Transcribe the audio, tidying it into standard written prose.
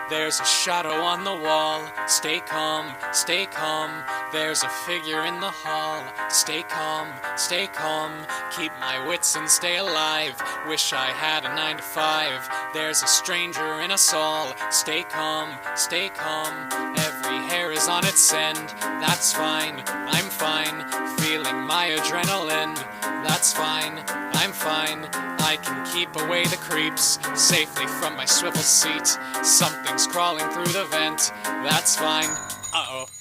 There's a shadow on the wall. Stay calm, stay calm. There's a figure in the hall. Stay calm, stay calm. Keep my wits and stay alive. Wish I had a 9 to 5. There's a stranger in us all. Stay calm, stay calm. Every hair is on its end. That's fine, I'm fine. Feeling my adrenaline. That's fine, I'm fine. I can keep away the creeps safely from my swivel seat. Something's crawling through the vent. That's fine. Uh-oh.